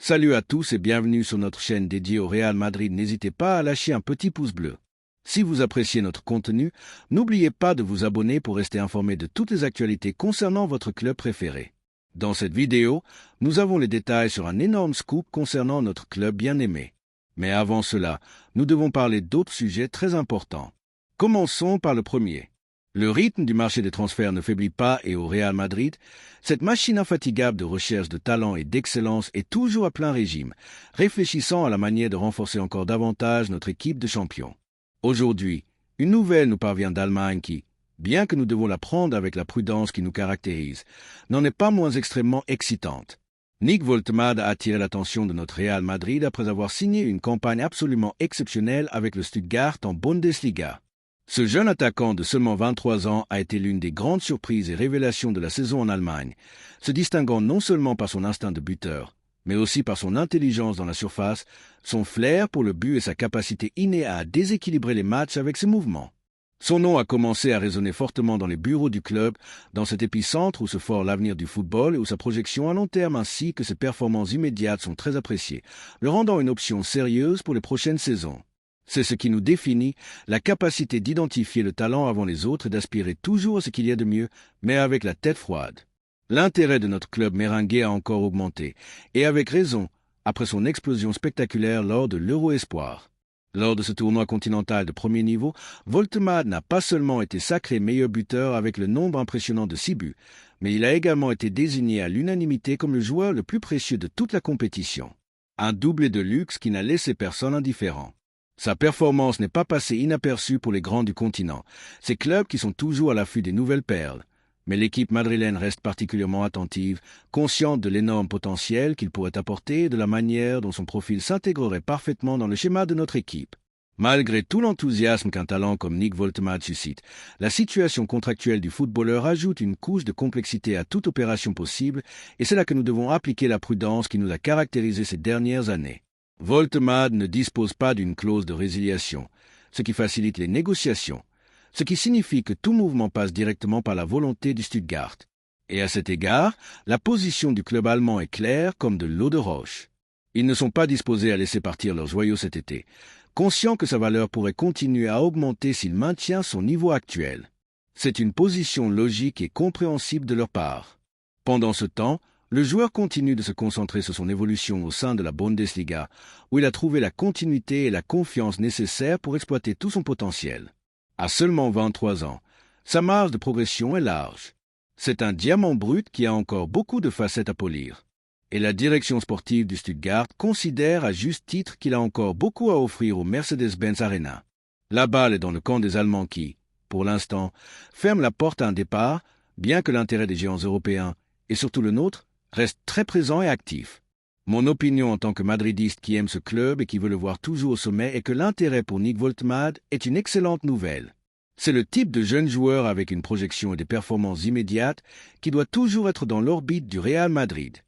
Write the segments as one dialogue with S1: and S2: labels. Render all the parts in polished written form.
S1: Salut à tous et bienvenue sur notre chaîne dédiée au Real Madrid. N'hésitez pas à lâcher un petit pouce bleu. Si vous appréciez notre contenu, n'oubliez pas de vous abonner pour rester informé de toutes les actualités concernant votre club préféré. Dans cette vidéo, nous avons les détails sur un énorme scoop concernant notre club bien-aimé. Mais avant cela, nous devons parler d'autres sujets très importants. Commençons par le premier. Le rythme du marché des transferts ne faiblit pas et au Real Madrid, cette machine infatigable de recherche de talent et d'excellence est toujours à plein régime, réfléchissant à la manière de renforcer encore davantage notre équipe de champions. Aujourd'hui, une nouvelle nous parvient d'Allemagne qui, bien que nous devons la prendre avec la prudence qui nous caractérise, n'en est pas moins extrêmement excitante. Nick Woltemade a attiré l'attention de notre Real Madrid après avoir signé une campagne absolument exceptionnelle avec le Stuttgart en Bundesliga. Ce jeune attaquant de seulement 23 ans a été l'une des grandes surprises et révélations de la saison en Allemagne, se distinguant non seulement par son instinct de buteur, mais aussi par son intelligence dans la surface, son flair pour le but et sa capacité innée à déséquilibrer les matchs avec ses mouvements. Son nom a commencé à résonner fortement dans les bureaux du club, dans cet épicentre où se fore l'avenir du football et où sa projection à long terme ainsi que ses performances immédiates sont très appréciées, le rendant une option sérieuse pour les prochaines saisons. C'est ce qui nous définit, la capacité d'identifier le talent avant les autres et d'aspirer toujours à ce qu'il y a de mieux, mais avec la tête froide. L'intérêt de notre club méringué a encore augmenté, et avec raison, après son explosion spectaculaire lors de l'Euro Espoir. Lors de ce tournoi continental de premier niveau, Woltemade n'a pas seulement été sacré meilleur buteur avec le nombre impressionnant de 6 buts, mais il a également été désigné à l'unanimité comme le joueur le plus précieux de toute la compétition. Un doublé de luxe qui n'a laissé personne indifférent. Sa performance n'est pas passée inaperçue pour les grands du continent, ces clubs qui sont toujours à l'affût des nouvelles perles. Mais l'équipe madrilène reste particulièrement attentive, consciente de l'énorme potentiel qu'il pourrait apporter et de la manière dont son profil s'intégrerait parfaitement dans le schéma de notre équipe. Malgré tout l'enthousiasme qu'un talent comme Nick Woltemade suscite, la situation contractuelle du footballeur ajoute une couche de complexité à toute opération possible et c'est là que nous devons appliquer la prudence qui nous a caractérisés ces dernières années. Woltemade ne dispose pas d'une clause de résiliation, ce qui facilite les négociations, ce qui signifie que tout mouvement passe directement par la volonté du Stuttgart. Et à cet égard, la position du club allemand est claire comme de l'eau de roche. Ils ne sont pas disposés à laisser partir leurs joyaux cet été, conscients que sa valeur pourrait continuer à augmenter s'il maintient son niveau actuel. C'est une position logique et compréhensible de leur part. Pendant ce temps, le joueur continue de se concentrer sur son évolution au sein de la Bundesliga, où il a trouvé la continuité et la confiance nécessaires pour exploiter tout son potentiel. À seulement 23 ans, sa marge de progression est large. C'est un diamant brut qui a encore beaucoup de facettes à polir. Et la direction sportive du Stuttgart considère à juste titre qu'il a encore beaucoup à offrir au Mercedes-Benz Arena. La balle est dans le camp des Allemands qui, pour l'instant, ferment la porte à un départ, bien que l'intérêt des géants européens, et surtout le nôtre, reste très présent et actif. Mon opinion en tant que madridiste qui aime ce club et qui veut le voir toujours au sommet est que l'intérêt pour Nick Woltemade est une excellente nouvelle. C'est le type de jeune joueur avec une projection et des performances immédiates qui doit toujours être dans l'orbite du Real Madrid.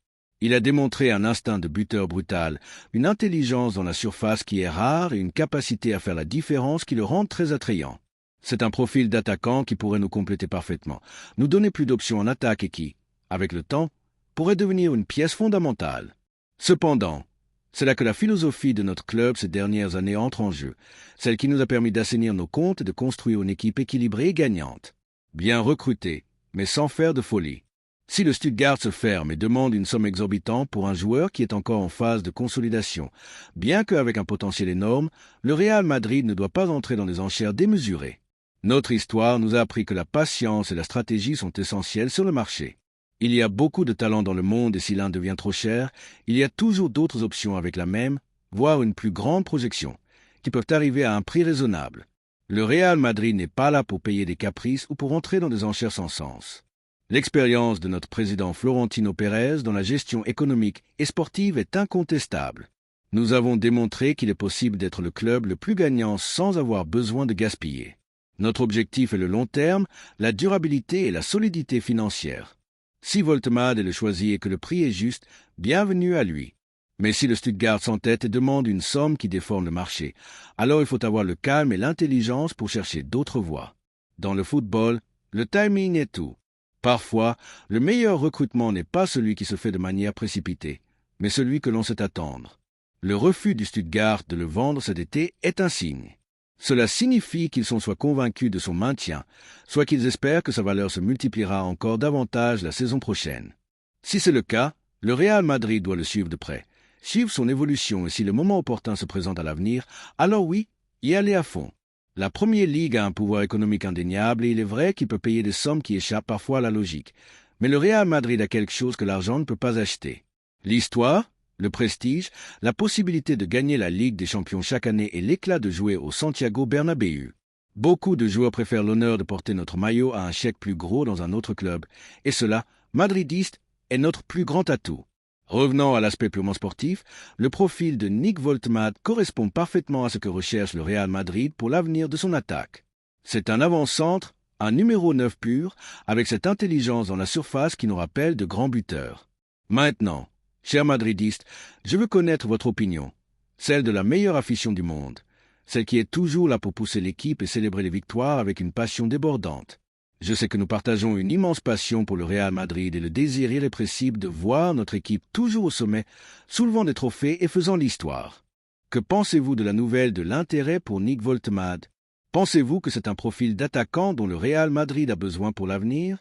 S1: Il a démontré un instinct de buteur brutal, une intelligence dans la surface qui est rare et une capacité à faire la différence qui le rendent très attrayant. C'est un profil d'attaquant qui pourrait nous compléter parfaitement, nous donner plus d'options en attaque et qui, avec le temps, pourrait devenir une pièce fondamentale. Cependant, c'est là que la philosophie de notre club ces dernières années entre en jeu, celle qui nous a permis d'assainir nos comptes et de construire une équipe équilibrée et gagnante. Bien recrutée, mais sans faire de folie. Si le Stuttgart se ferme et demande une somme exorbitante pour un joueur qui est encore en phase de consolidation, bien qu'avec un potentiel énorme, le Real Madrid ne doit pas entrer dans des enchères démesurées. Notre histoire nous a appris que la patience et la stratégie sont essentielles sur le marché. Il y a beaucoup de talent dans le monde et si l'un devient trop cher, il y a toujours d'autres options avec la même, voire une plus grande projection, qui peuvent arriver à un prix raisonnable. Le Real Madrid n'est pas là pour payer des caprices ou pour entrer dans des enchères sans sens. L'expérience de notre président Florentino Pérez dans la gestion économique et sportive est incontestable. Nous avons démontré qu'il est possible d'être le club le plus gagnant sans avoir besoin de gaspiller. Notre objectif est le long terme, la durabilité et la solidité financière. Si Woltemade est le choisi et que le prix est juste, bienvenue à lui. Mais si le Stuttgart s'entête et demande une somme qui déforme le marché, alors il faut avoir le calme et l'intelligence pour chercher d'autres voies. Dans le football, le timing est tout. Parfois, le meilleur recrutement n'est pas celui qui se fait de manière précipitée, mais celui que l'on sait attendre. Le refus du Stuttgart de le vendre cet été est un signe. Cela signifie qu'ils sont soit convaincus de son maintien, soit qu'ils espèrent que sa valeur se multipliera encore davantage la saison prochaine. Si c'est le cas, le Real Madrid doit le suivre de près, suivre son évolution et si le moment opportun se présente à l'avenir, alors oui, y aller à fond. La Première Ligue a un pouvoir économique indéniable et il est vrai qu'il peut payer des sommes qui échappent parfois à la logique. Mais le Real Madrid a quelque chose que l'argent ne peut pas acheter. L'histoire, le prestige, la possibilité de gagner la Ligue des Champions chaque année et l'éclat de jouer au Santiago Bernabéu. Beaucoup de joueurs préfèrent l'honneur de porter notre maillot à un chèque plus gros dans un autre club, et cela, madridiste, est notre plus grand atout. Revenant à l'aspect purement sportif, le profil de Nick Woltemade correspond parfaitement à ce que recherche le Real Madrid pour l'avenir de son attaque. C'est un avant-centre, un numéro 9 pur, avec cette intelligence dans la surface qui nous rappelle de grands buteurs. Maintenant, chers madridistes, je veux connaître votre opinion, celle de la meilleure afition du monde, celle qui est toujours là pour pousser l'équipe et célébrer les victoires avec une passion débordante. Je sais que nous partageons une immense passion pour le Real Madrid et le désir irrépressible de voir notre équipe toujours au sommet, soulevant des trophées et faisant l'histoire. Que pensez-vous de la nouvelle de l'intérêt pour Nick Woltemade? Pensez-vous que c'est un profil d'attaquant dont le Real Madrid a besoin pour l'avenir?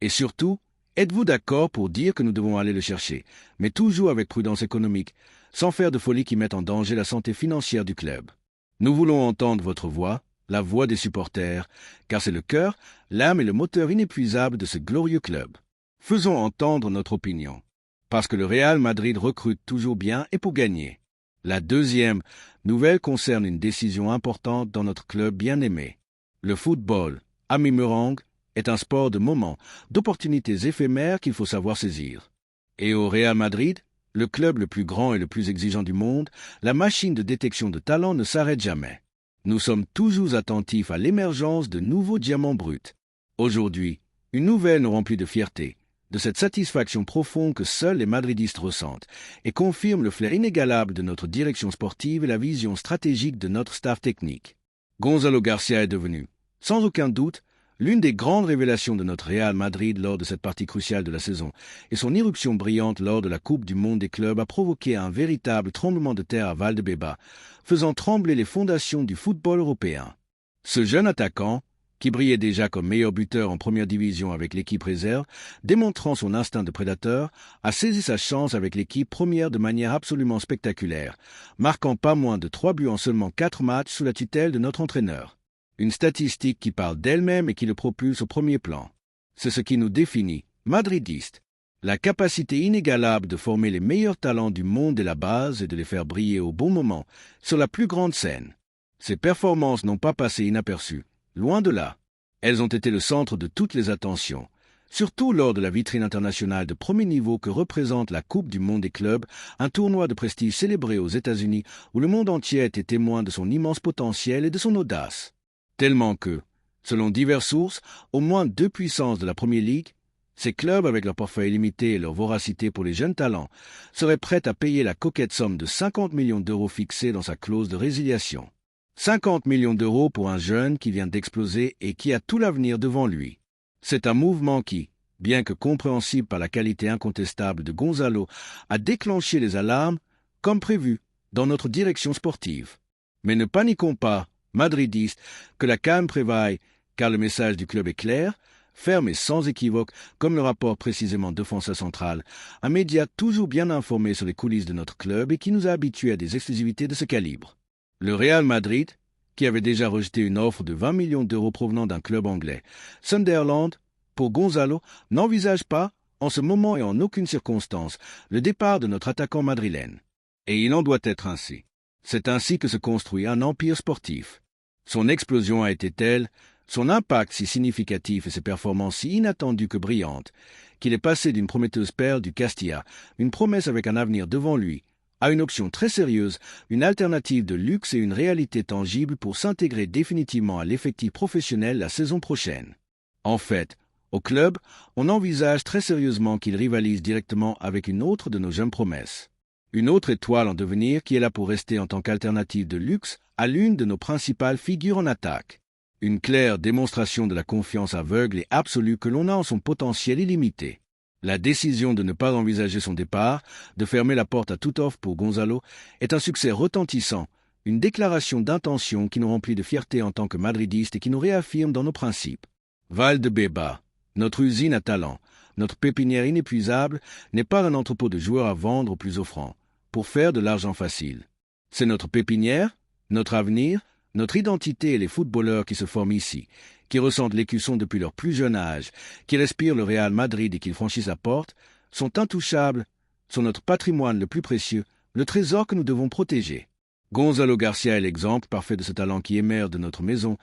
S1: Et surtout, êtes-vous d'accord pour dire que nous devons aller le chercher, mais toujours avec prudence économique, sans faire de folie qui mette en danger la santé financière du club? Nous voulons entendre votre voix, la voix des supporters, car c'est le cœur, l'âme et le moteur inépuisable de ce glorieux club. Faisons entendre notre opinion, parce que le Real Madrid recrute toujours bien et pour gagner. La deuxième nouvelle concerne une décision importante dans notre club bien-aimé. Le football, ami Merengue, est un sport de moments, d'opportunités éphémères qu'il faut savoir saisir. Et au Real Madrid, le club le plus grand et le plus exigeant du monde, la machine de détection de talent ne s'arrête jamais. Nous sommes toujours attentifs à l'émergence de nouveaux diamants bruts. Aujourd'hui, une nouvelle nous remplit de fierté, de cette satisfaction profonde que seuls les madridistes ressentent, et confirme le flair inégalable de notre direction sportive et la vision stratégique de notre staff technique. Gonzalo Garcia est devenu, sans aucun doute, l'une des grandes révélations de notre Real Madrid lors de cette partie cruciale de la saison, et son irruption brillante lors de la Coupe du Monde des clubs a provoqué un véritable tremblement de terre à Valdebeba, faisant trembler les fondations du football européen. Ce jeune attaquant, qui brillait déjà comme meilleur buteur en première division avec l'équipe réserve, démontrant son instinct de prédateur, a saisi sa chance avec l'équipe première de manière absolument spectaculaire, marquant pas moins de 3 buts en seulement 4 matchs sous la tutelle de notre entraîneur. Une statistique qui parle d'elle-même et qui le propulse au premier plan. C'est ce qui nous définit, madridistes. La capacité inégalable de former les meilleurs talents du monde et la base et de les faire briller au bon moment, sur la plus grande scène. Ces performances n'ont pas passé inaperçues, loin de là. Elles ont été le centre de toutes les attentions, surtout lors de la vitrine internationale de premier niveau que représente la Coupe du Monde des clubs, un tournoi de prestige célébré aux États-Unis où le monde entier a été témoin de son immense potentiel et de son audace. Tellement que, selon diverses sources, au moins 2 puissances de la Première Ligue, ces clubs, avec leur portefeuille limité et leur voracité pour les jeunes talents, seraient prêts à payer la coquette somme de 50 millions d'euros fixée dans sa clause de résiliation. 50 millions d'euros pour un jeune qui vient d'exploser et qui a tout l'avenir devant lui. C'est un mouvement qui, bien que compréhensible par la qualité incontestable de Gonzalo, a déclenché les alarmes, comme prévu, dans notre direction sportive. Mais ne paniquons pas, madridistes, que la calme prévaille, car le message du club est clair, ferme et sans équivoque, comme le rapporte précisément Défensa Central, un média toujours bien informé sur les coulisses de notre club et qui nous a habitués à des exclusivités de ce calibre. Le Real Madrid, qui avait déjà rejeté une offre de 20 millions d'euros provenant d'un club anglais, Sunderland, pour Gonzalo, n'envisage pas, en ce moment et en aucune circonstance, le départ de notre attaquant madrilène. Et il en doit être ainsi. C'est ainsi que se construit un empire sportif. Son explosion a été telle, son impact si significatif et ses performances si inattendues que brillantes, qu'il est passé d'une prometteuse perle du Castilla, une promesse avec un avenir devant lui, à une option très sérieuse, une alternative de luxe et une réalité tangible pour s'intégrer définitivement à l'effectif professionnel la saison prochaine. En fait, au club, on envisage très sérieusement qu'il rivalise directement avec une autre de nos jeunes promesses. Une autre étoile en devenir qui est là pour rester en tant qu'alternative de luxe à l'une de nos principales figures en attaque. Une claire démonstration de la confiance aveugle et absolue que l'on a en son potentiel illimité. La décision de ne pas envisager son départ, de fermer la porte à toute offre pour Gonzalo, est un succès retentissant, une déclaration d'intention qui nous remplit de fierté en tant que madridistes et qui nous réaffirme dans nos principes. Valdebeba, notre usine à talent, notre pépinière inépuisable, n'est pas un entrepôt de joueurs à vendre au plus offrant, pour faire de l'argent facile. C'est notre pépinière, notre avenir, notre identité et les footballeurs qui se forment ici, qui ressentent l'écusson depuis leur plus jeune âge, qui respirent le Real Madrid et qui franchissent la porte, sont intouchables, sont notre patrimoine le plus précieux, le trésor que nous devons protéger. Gonzalo Garcia est l'exemple parfait de ce talent qui émerge de notre maison,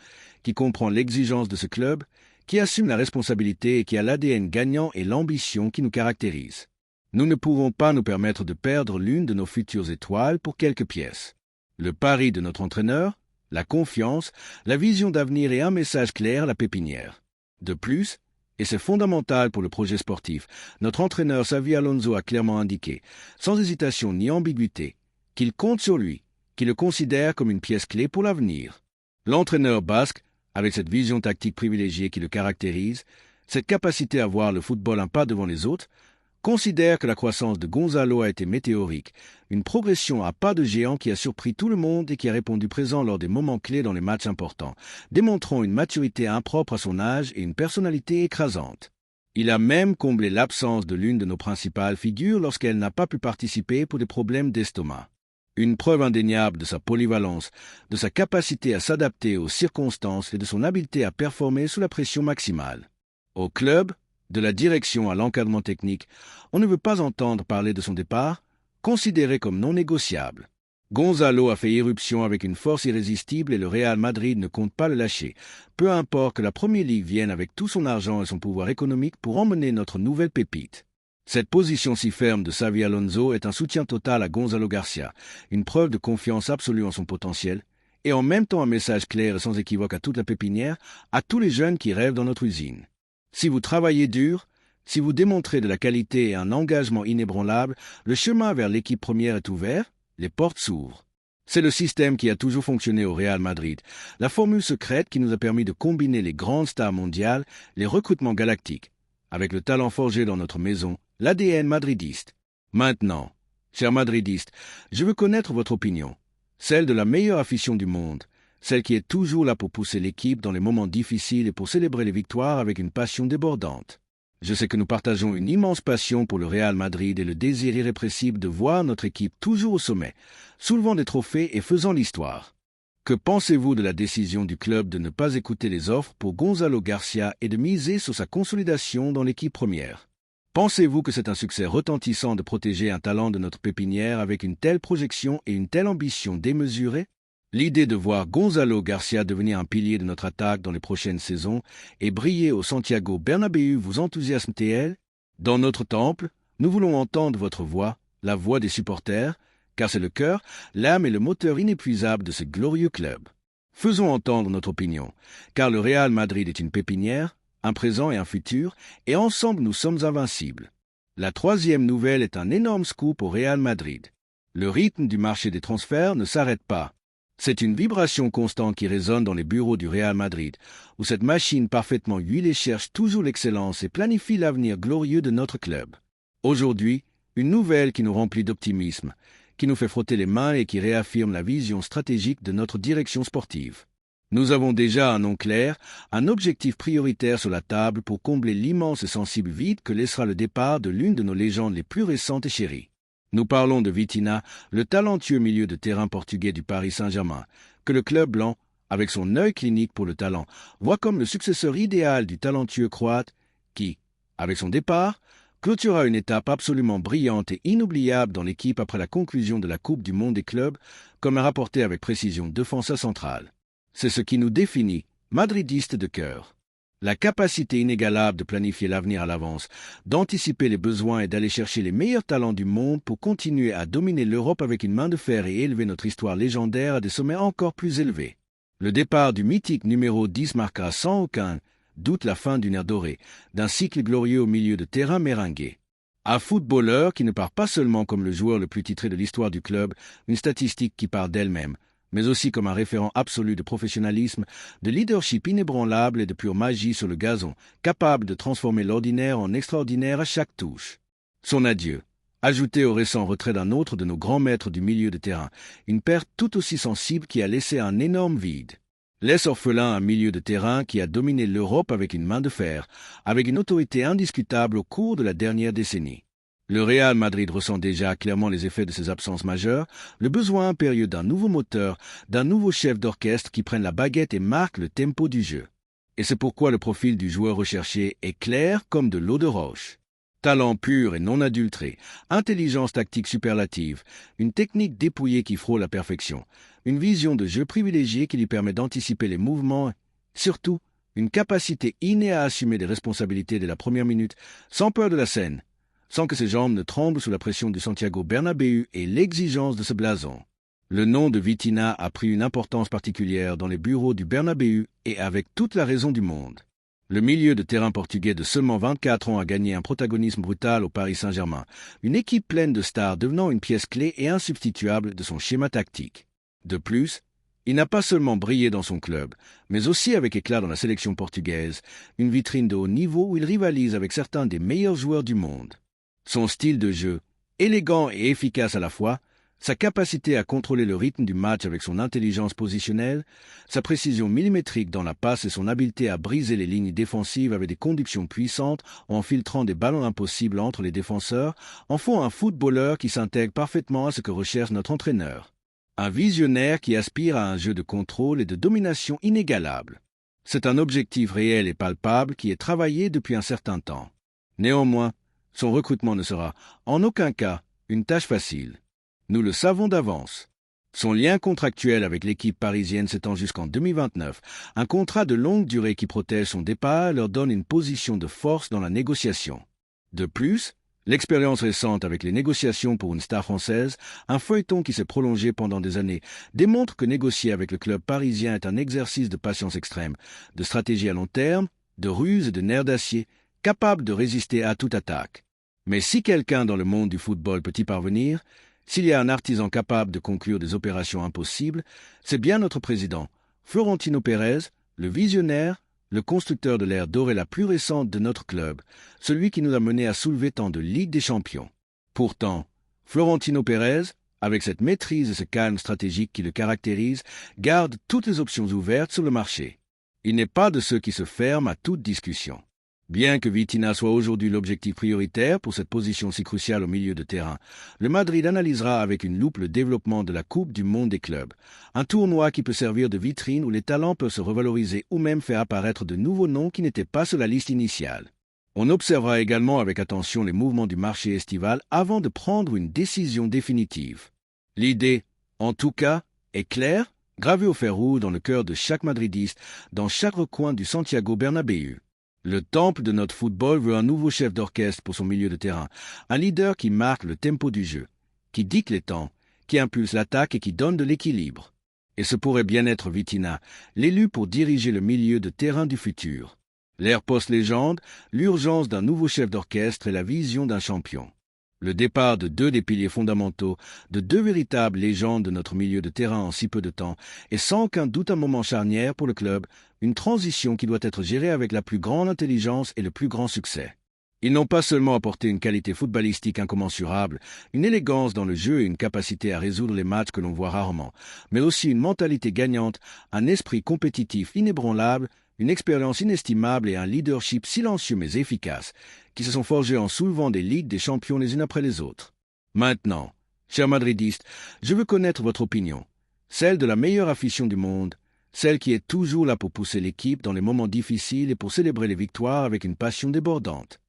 S1: qui comprend l'exigence de ce club, qui assume la responsabilité et qui a l'ADN gagnant et l'ambition qui nous caractérise. Nous ne pouvons pas nous permettre de perdre l'une de nos futures étoiles pour quelques pièces. Le pari de notre entraîneur, la confiance, la vision d'avenir et un message clair à la pépinière. De plus, et c'est fondamental pour le projet sportif, notre entraîneur Xavi Alonso a clairement indiqué, sans hésitation ni ambiguïté, qu'il compte sur lui, qu'il le considère comme une pièce clé pour l'avenir. L'entraîneur basque, avec cette vision tactique privilégiée qui le caractérise, cette capacité à voir le football un pas devant les autres, considère que la croissance de Gonzalo a été météorique, une progression à pas de géant qui a surpris tout le monde et qui a répondu présent lors des moments clés dans les matchs importants, démontrant une maturité impropre à son âge et une personnalité écrasante. Il a même comblé l'absence de l'une de nos principales figures lorsqu'elle n'a pas pu participer pour des problèmes d'estomac. Une preuve indéniable de sa polyvalence, de sa capacité à s'adapter aux circonstances et de son habileté à performer sous la pression maximale. Au club, de la direction à l'encadrement technique, on ne veut pas entendre parler de son départ, considéré comme non négociable. Gonzalo a fait irruption avec une force irrésistible et le Real Madrid ne compte pas le lâcher, peu importe que la Premier League vienne avec tout son argent et son pouvoir économique pour emmener notre nouvelle pépite. Cette position si ferme de Xavi Alonso est un soutien total à Gonzalo Garcia, une preuve de confiance absolue en son potentiel, et en même temps un message clair et sans équivoque à toute la pépinière, à tous les jeunes qui rêvent dans notre usine. Si vous travaillez dur, si vous démontrez de la qualité et un engagement inébranlable, le chemin vers l'équipe première est ouvert, les portes s'ouvrent. C'est le système qui a toujours fonctionné au Real Madrid, la formule secrète qui nous a permis de combiner les grandes stars mondiales, les recrutements galactiques, avec le talent forgé dans notre maison, l'ADN madridiste. Maintenant, chers madridistes, je veux connaître votre opinion, celle de la meilleure afition du monde, celle qui est toujours là pour pousser l'équipe dans les moments difficiles et pour célébrer les victoires avec une passion débordante. Je sais que nous partageons une immense passion pour le Real Madrid et le désir irrépressible de voir notre équipe toujours au sommet, soulevant des trophées et faisant l'histoire. Que pensez-vous de la décision du club de ne pas écouter les offres pour Gonzalo Garcia et de miser sur sa consolidation dans l'équipe première? Pensez-vous que c'est un succès retentissant de protéger un talent de notre pépinière avec une telle projection et une telle ambition démesurée? L'idée de voir Gonzalo Garcia devenir un pilier de notre attaque dans les prochaines saisons et briller au Santiago Bernabéu vous enthousiasme-t-elle? Dans notre temple, nous voulons entendre votre voix, la voix des supporters, car c'est le cœur, l'âme et le moteur inépuisable de ce glorieux club. Faisons entendre notre opinion, car le Real Madrid est une pépinière, un présent et un futur, et ensemble nous sommes invincibles. La troisième nouvelle est un énorme scoop au Real Madrid. Le rythme du marché des transferts ne s'arrête pas. C'est une vibration constante qui résonne dans les bureaux du Real Madrid, où cette machine parfaitement huilée cherche toujours l'excellence et planifie l'avenir glorieux de notre club. Aujourd'hui, une nouvelle qui nous remplit d'optimisme, qui nous fait frotter les mains et qui réaffirme la vision stratégique de notre direction sportive. Nous avons déjà un nom clair, un objectif prioritaire sur la table pour combler l'immense et sensible vide que laissera le départ de l'une de nos légendes les plus récentes et chéries. Nous parlons de Vitinha, le talentueux milieu de terrain portugais du Paris Saint-Germain, que le club blanc, avec son œil clinique pour le talent, voit comme le successeur idéal du talentueux croate qui, avec son départ, clôturera une étape absolument brillante et inoubliable dans l'équipe après la conclusion de la Coupe du Monde des clubs, comme a rapporté avec précision Defensa Central. C'est ce qui nous définit, madridistes de cœur. La capacité inégalable de planifier l'avenir à l'avance, d'anticiper les besoins et d'aller chercher les meilleurs talents du monde pour continuer à dominer l'Europe avec une main de fer et élever notre histoire légendaire à des sommets encore plus élevés. Le départ du mythique numéro 10 marquera sans aucun doute la fin d'une ère dorée, d'un cycle glorieux au milieu de terrain méringué. Un footballeur qui ne part pas seulement comme le joueur le plus titré de l'histoire du club, une statistique qui parle d'elle-même, mais aussi comme un référent absolu de professionnalisme, de leadership inébranlable et de pure magie sur le gazon, capable de transformer l'ordinaire en extraordinaire à chaque touche. Son adieu, ajouté au récent retrait d'un autre de nos grands maîtres du milieu de terrain, une perte tout aussi sensible qui a laissé un énorme vide. Laisse orphelin un milieu de terrain qui a dominé l'Europe avec une main de fer, avec une autorité indiscutable au cours de la dernière décennie. Le Real Madrid ressent déjà clairement les effets de ces absences majeures, le besoin impérieux d'un nouveau moteur, d'un nouveau chef d'orchestre qui prenne la baguette et marque le tempo du jeu. Et c'est pourquoi le profil du joueur recherché est clair comme de l'eau de roche. Talent pur et non adultré, intelligence tactique superlative, une technique dépouillée qui frôle la perfection, une vision de jeu privilégiée qui lui permet d'anticiper les mouvements, surtout une capacité innée à assumer des responsabilités dès la première minute, sans peur de la scène, sans que ses jambes ne tremblent sous la pression du Santiago Bernabéu et l'exigence de ce blason. Le nom de Vitinha a pris une importance particulière dans les bureaux du Bernabéu et avec toute la raison du monde. Le milieu de terrain portugais de seulement 24 ans a gagné un protagonisme brutal au Paris Saint-Germain, une équipe pleine de stars devenant une pièce clé et insubstituable de son schéma tactique. De plus, il n'a pas seulement brillé dans son club, mais aussi avec éclat dans la sélection portugaise, une vitrine de haut niveau où il rivalise avec certains des meilleurs joueurs du monde. Son style de jeu, élégant et efficace à la fois, sa capacité à contrôler le rythme du match avec son intelligence positionnelle, sa précision millimétrique dans la passe et son habileté à briser les lignes défensives avec des conductions puissantes en filtrant des ballons impossibles entre les défenseurs, en font un footballeur qui s'intègre parfaitement à ce que recherche notre entraîneur. Un visionnaire qui aspire à un jeu de contrôle et de domination inégalable. C'est un objectif réel et palpable qui est travaillé depuis un certain temps. Néanmoins, son recrutement ne sera, en aucun cas, une tâche facile. Nous le savons d'avance. Son lien contractuel avec l'équipe parisienne s'étend jusqu'en 2029. Un contrat de longue durée qui protège son départ leur donne une position de force dans la négociation. De plus, l'expérience récente avec les négociations pour une star française, un feuilleton qui s'est prolongé pendant des années, démontre que négocier avec le club parisien est un exercice de patience extrême, de stratégie à long terme, de ruse et de nerfs d'acier, capable de résister à toute attaque. Mais si quelqu'un dans le monde du football peut y parvenir, s'il y a un artisan capable de conclure des opérations impossibles, c'est bien notre président, Florentino Pérez, le visionnaire, le constructeur de l'ère dorée la plus récente de notre club, celui qui nous a menés à soulever tant de Ligue des Champions. Pourtant, Florentino Pérez, avec cette maîtrise et ce calme stratégique qui le caractérise, garde toutes les options ouvertes sur le marché. Il n'est pas de ceux qui se ferment à toute discussion. Bien que Vitinha soit aujourd'hui l'objectif prioritaire pour cette position si cruciale au milieu de terrain, le Madrid analysera avec une loupe le développement de la Coupe du Monde des clubs, un tournoi qui peut servir de vitrine où les talents peuvent se revaloriser ou même faire apparaître de nouveaux noms qui n'étaient pas sur la liste initiale. On observera également avec attention les mouvements du marché estival avant de prendre une décision définitive. L'idée, en tout cas, est claire, gravée au fer rouge dans le cœur de chaque madridiste, dans chaque recoin du Santiago Bernabéu. Le temple de notre football veut un nouveau chef d'orchestre pour son milieu de terrain, un leader qui marque le tempo du jeu, qui dicte les temps, qui impulse l'attaque et qui donne de l'équilibre. Et ce pourrait bien être Vitinha, l'élu pour diriger le milieu de terrain du futur. L'ère post-légende, l'urgence d'un nouveau chef d'orchestre et la vision d'un champion. Le départ de deux des piliers fondamentaux, de deux véritables légendes de notre milieu de terrain en si peu de temps, est sans aucun doute un moment charnière pour le club, une transition qui doit être gérée avec la plus grande intelligence et le plus grand succès. Ils n'ont pas seulement apporté une qualité footballistique incommensurable, une élégance dans le jeu et une capacité à résoudre les matchs que l'on voit rarement, mais aussi une mentalité gagnante, un esprit compétitif inébranlable, une expérience inestimable et un leadership silencieux mais efficace, qui se sont forgés en soulevant des ligues des champions les unes après les autres. Maintenant, chers madridistes, je veux connaître votre opinion, celle de la meilleure afition du monde, celle qui est toujours là pour pousser l'équipe dans les moments difficiles et pour célébrer les victoires avec une passion débordante.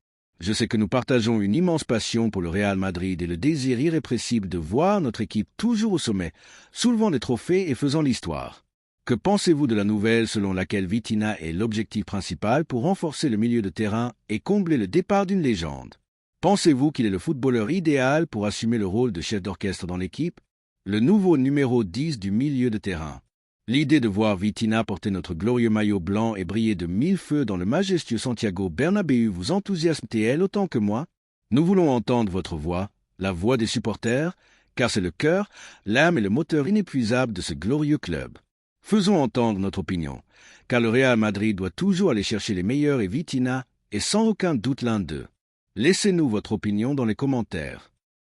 S1: Je sais que nous partageons une immense passion pour le Real Madrid et le désir irrépressible de voir notre équipe toujours au sommet, soulevant des trophées et faisant l'histoire. Que pensez-vous de la nouvelle selon laquelle Vitinha est l'objectif principal pour renforcer le milieu de terrain et combler le départ d'une légende? Pensez-vous qu'il est le footballeur idéal pour assumer le rôle de chef d'orchestre dans l'équipe? Le nouveau numéro 10 du milieu de terrain. L'idée de voir Vitinha porter notre glorieux maillot blanc et briller de mille feux dans le majestueux Santiago Bernabéu vous enthousiasme-t-elle autant que moi? Nous voulons entendre votre voix, la voix des supporters, car c'est le cœur, l'âme et le moteur inépuisable de ce glorieux club. Faisons entendre notre opinion, car le Real Madrid doit toujours aller chercher les meilleurs et Vitinha est sans aucun doute l'un d'eux. Laissez-nous votre opinion dans les commentaires.